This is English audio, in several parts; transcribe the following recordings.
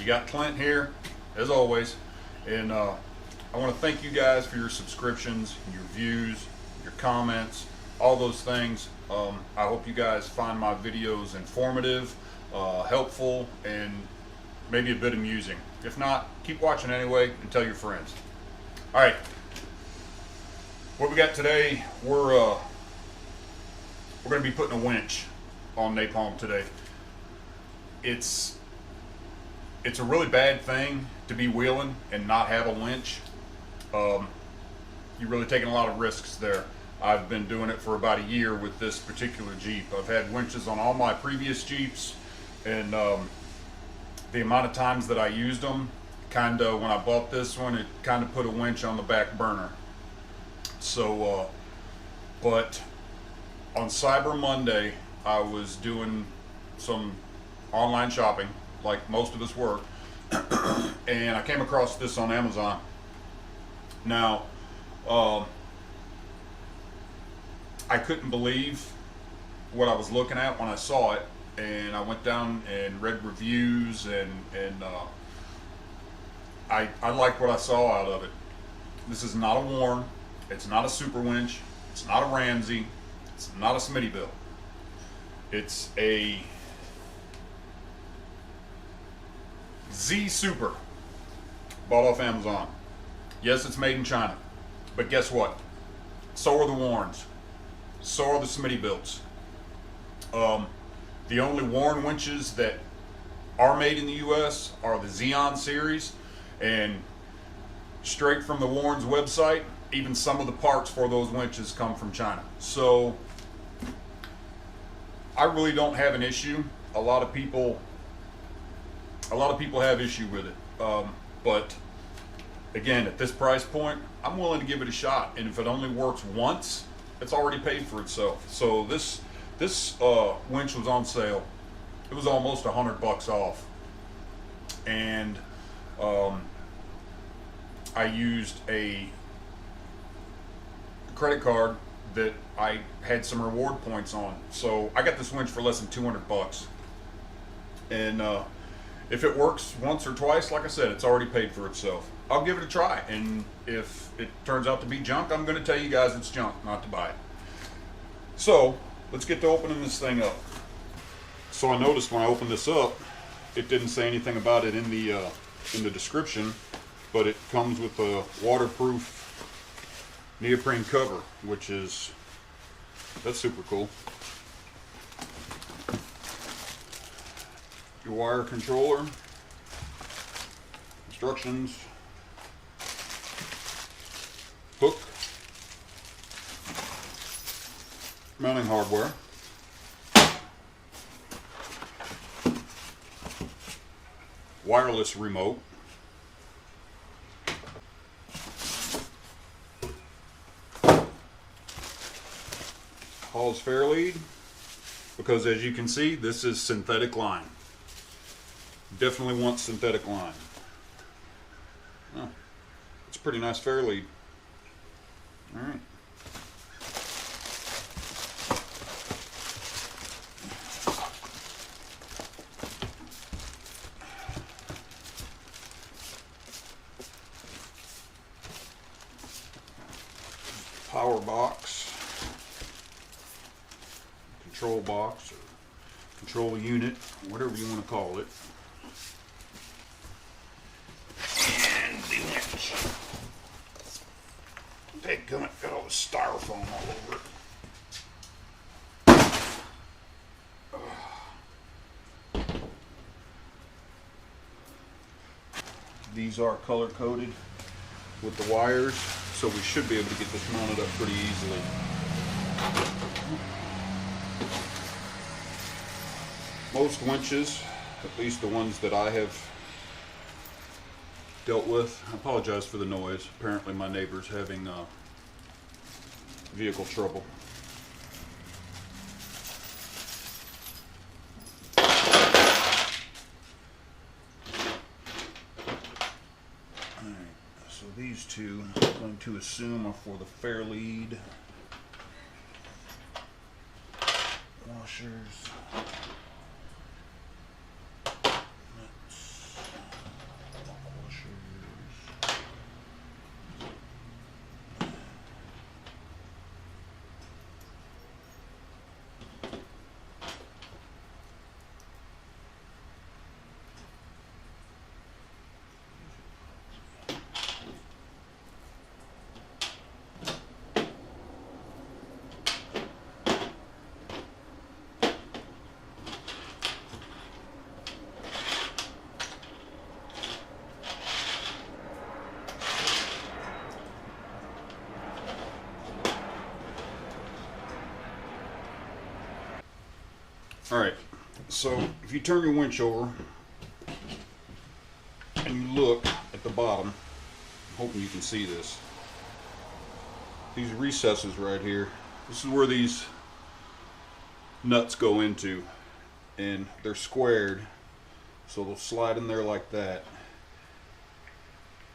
You got Clint here, as always, and I want to thank you guys for your subscriptions, your views, your comments, all those things. I hope you guys find my videos informative, helpful, and maybe a bit amusing. If not, keep watching anyway and tell your friends. All right, what we got today, we're going to be putting a winch on napalm today. It's a really bad thing to be wheeling and not have a winch. You're really taking a lot of risks there. I've been doing it for about a year with this particular Jeep. I've had winches on all my previous Jeeps, and the amount of times that I used them, kind of, when I bought this one, it kind of put a winch on the back burner. So, but on Cyber Monday, I was doing some online shopping, like most of us were, and I came across this on Amazon. Now, I couldn't believe what I was looking at when I saw it, and I went down and read reviews, and I liked what I saw out of it. This is not a Warn, it's not a super winch, it's not a Ramsey, it's not a Smittybilt. It's a ZESUPER, bought off Amazon. Yes, it's made in China, but guess what? So are the Warns. So are the Smittybilts. The only Warn winches that are made in the U.S. are the Xeon series, and straight from the Warn's website, even some of the parts for those winches come from China. So I really don't have an issue. A lot of people have issue with it, but again, at this price point, I'm willing to give it a shot. And if it only works once, it's already paid for itself. So this winch was on sale. It was almost $100 off, and I used a credit card that I had some reward points on. So I got this winch for less than $200, and if it works once or twice, like I said, it's already paid for itself. I'll give it a try, and if it turns out to be junk, I'm going to tell you guys it's junk, not to buy it. So let's get to opening this thing up. So I noticed when I opened this up, it didn't say anything about it in the description, but it comes with a waterproof neoprene cover, which is, that's super cool. Your wire controller, instructions, hook, mounting hardware, wireless remote, Hall's fair lead, because as you can see, this is synthetic line. Definitely want synthetic line. Oh, it's a pretty nice fair lead. All right. Power box, control box, or control unit, whatever you want to call it. And the winch. Dadgummit, got all the styrofoam all over it. These are color coded with the wires, so we should be able to get this mounted up pretty easily. Most winches, at least the ones that I have dealt with, I apologize for the noise. Apparently my neighbor's having vehicle trouble. So these two, I'm going to assume, are for the fair lead. Washers. Nuts. Alright, so if you turn your winch over and you look at the bottom, I'm hoping you can see this. These recesses right here, this is where these nuts go into, and they're squared, so they'll slide in there like that,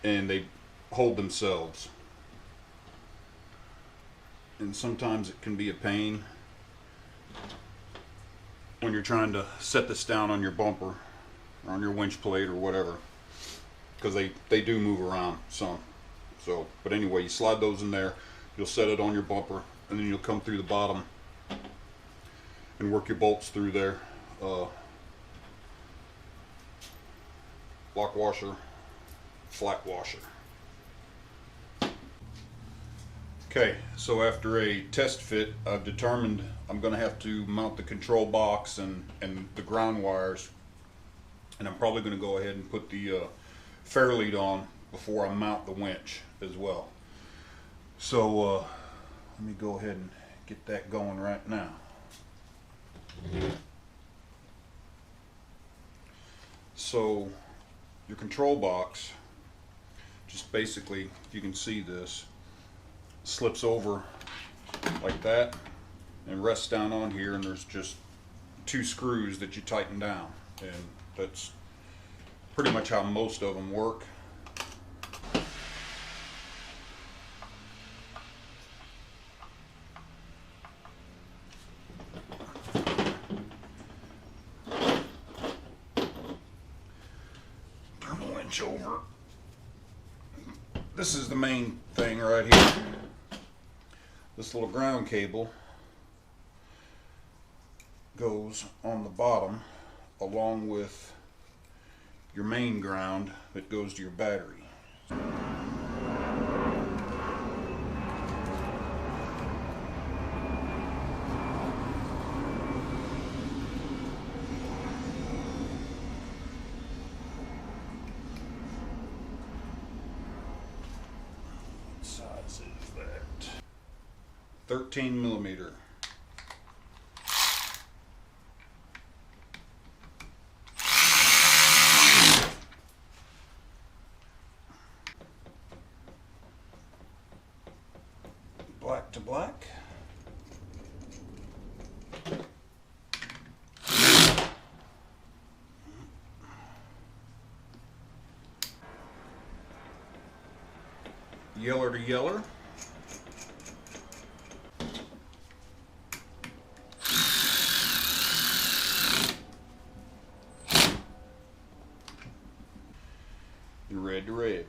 and they hold themselves. And sometimes it can be a pain when you're trying to set this down on your bumper or on your winch plate or whatever, because they do move around some. So, but anyway, you slide those in there, you'll set it on your bumper, and then you'll come through the bottom and work your bolts through there. Lock washer, flat washer. Okay, so after a test fit, I've determined I'm going to have to mount the control box and the ground wires, and I'm probably going to go ahead and put the fair lead on before I mount the winch as well. So let me go ahead and get that going right now. So your control box, just basically, if you can see this, slips over like that and rests down on here, and there's just 2 screws that you tighten down, and that's pretty much how most of them work. Turn the winch over. This is the main thing right here. This little ground cable goes on the bottom along with your main ground that goes to your battery. What size is that? 13 millimeter. Black to black. Yeller to yeller. And red to red.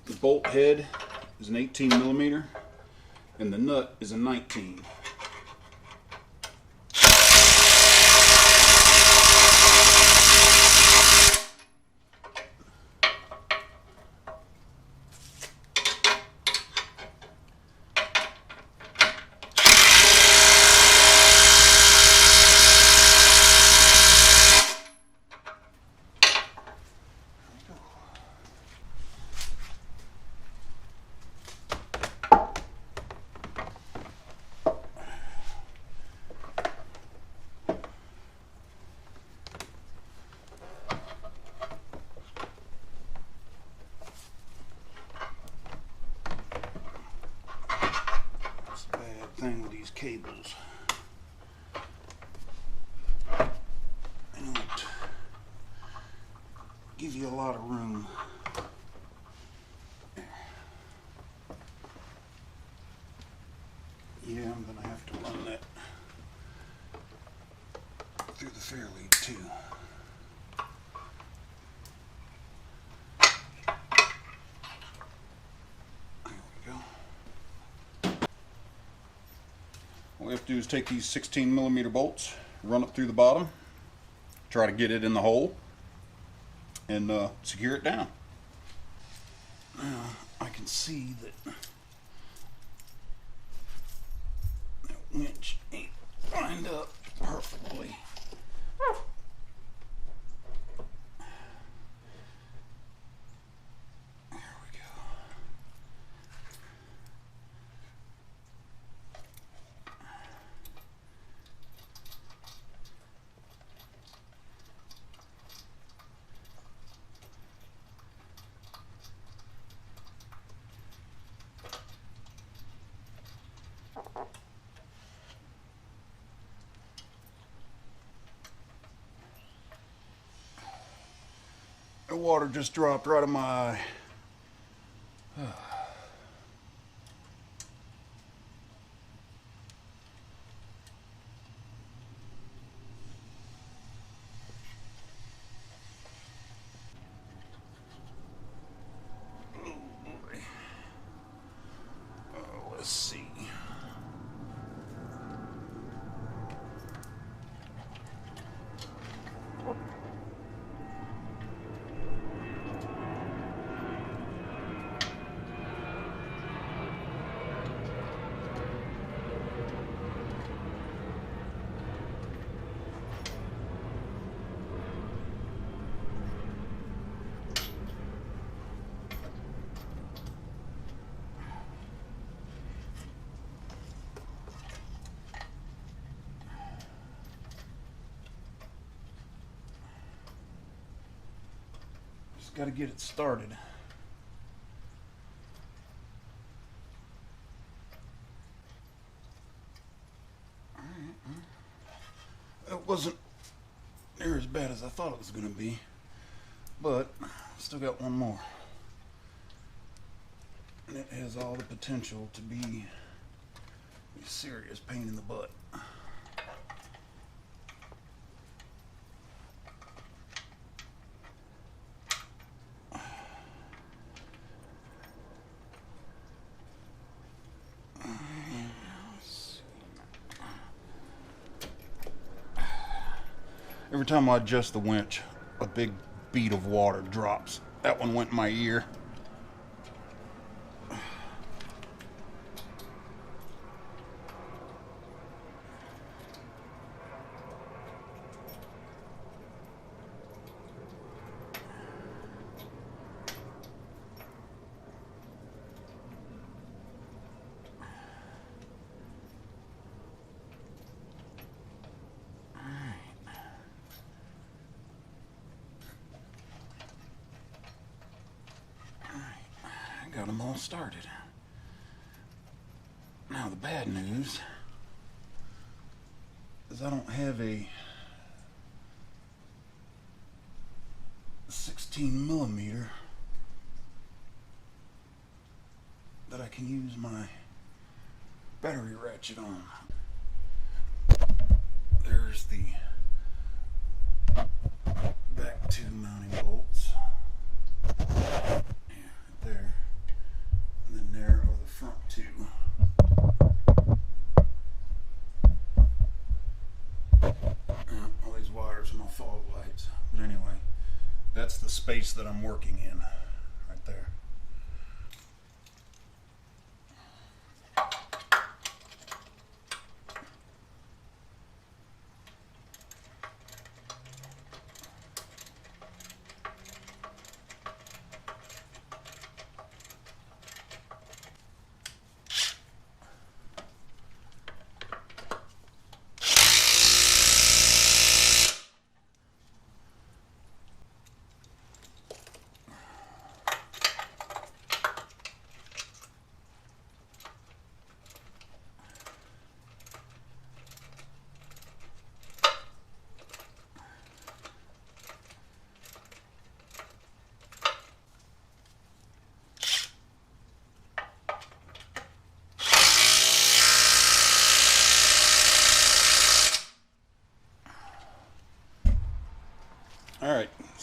The bolt head is an 18 millimeter and the nut is a 19. cables. They don't give you a lot of room. Yeah, I'm gonna have to run that through the fair lead too. There we go. All we have to do is take these 16mm bolts, run it through the bottom, try to get it in the hole, and secure it down. Now I can see that winch ain't lined up perfectly. There we go. The water just dropped right in my eye. Oh boy. Let's see. Just got to get it started. It wasn't near as bad as I thought it was going to be, but still got one more. And it has all the potential to be a serious pain in the butt. Every time I adjust the winch, a big bead of water drops. That one went in my ear. Got them all started. Now the bad news is I don't have a 16mm that I can use my battery ratchet on. There's the back two mounting bolts. Yeah, right there. And then there are the front two. All these wires are my fog lights. But anyway, that's the space that I'm working in, right there.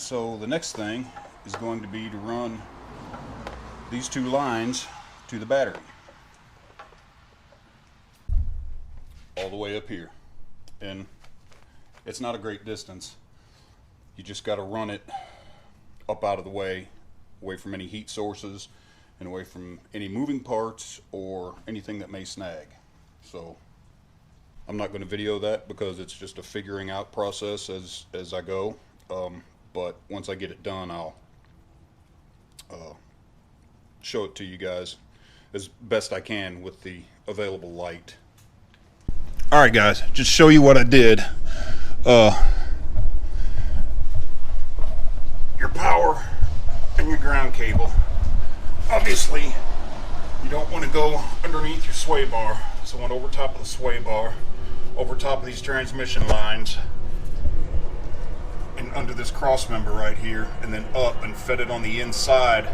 So the next thing is going to be to run these two lines to the battery. All the way up here. And it's not a great distance. You just got to run it up out of the way, away from any heat sources and away from any moving parts or anything that may snag. So I'm not going to video that because it's just a figuring out process as I go. But once I get it done, I'll show it to you guys as best I can with the available light. All right, guys, just show you what I did. Your power and your ground cable. Obviously, you don't want to go underneath your sway bar. So I went over top of the sway bar, over top of these transmission lines, and under this cross member right here, and then up and fed it on the inside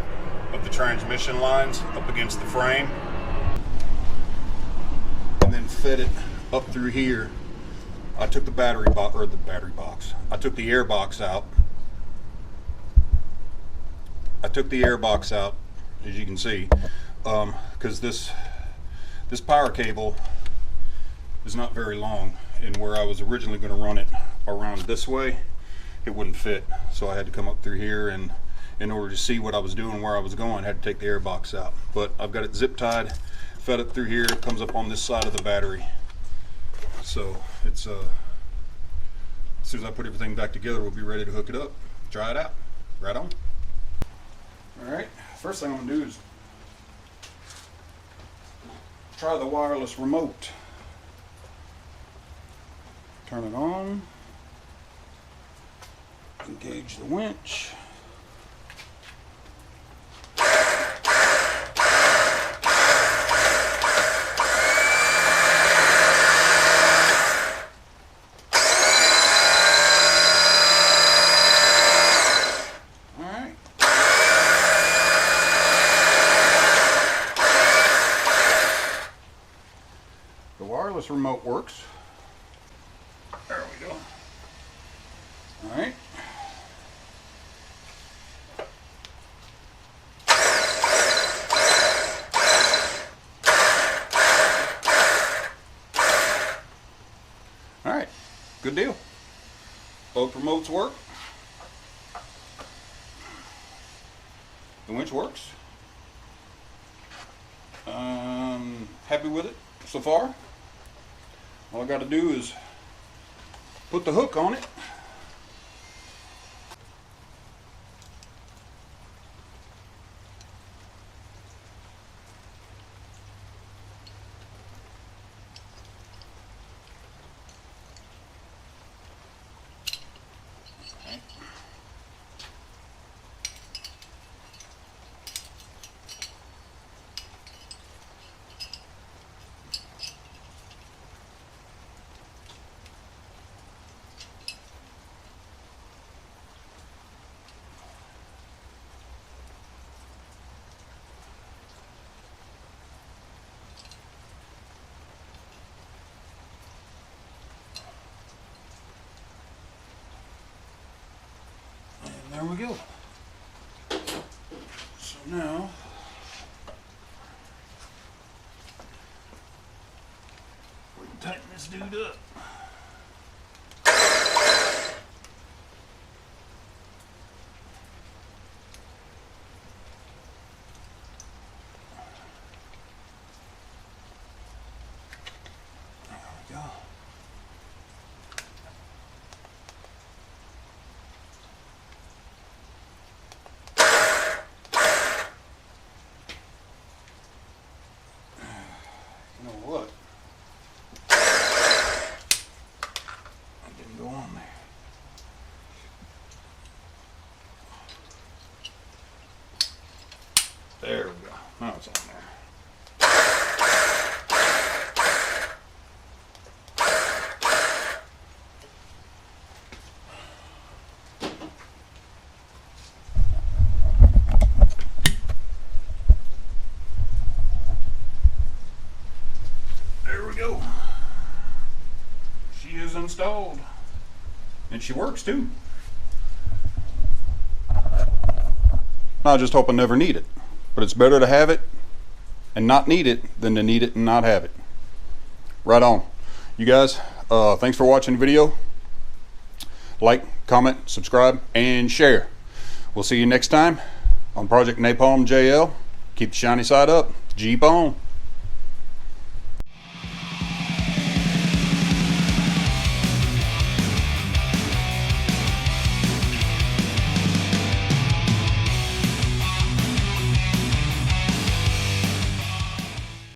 of the transmission lines up against the frame, and then fed it up through here. I took the battery box, or the battery box. I took the air box out. As you can see, because this power cable is not very long, and where I was originally going to run it around this way, it wouldn't fit. So I had to come up through here, and in order to see what I was doing, where I was going, I had to take the air box out. But I've got it zip tied, fed it through here. It comes up on this side of the battery. So it's as soon as I put everything back together, we'll be ready to hook it up, try it out. Right on. All right, first thing I'm gonna do is try the wireless remote. Turn it on, engage the winch. The wireless remote works. There we go. All right. All right. Good deal. Both remotes work. The winch works. Happy with it so far. All I got to do is put the hook on it. There we go. So now we can tighten this dude up. There we go. You know what? That didn't go on there. There we go. Now it's on there. There we go. She is installed. And she works too. I just hope I never need it. But it's better to have it and not need it than to need it and not have it. Right on. You guys, thanks for watching the video. Like, comment, subscribe, and share. We'll see you next time on Project Napalm JL. Keep the shiny side up. Jeep on.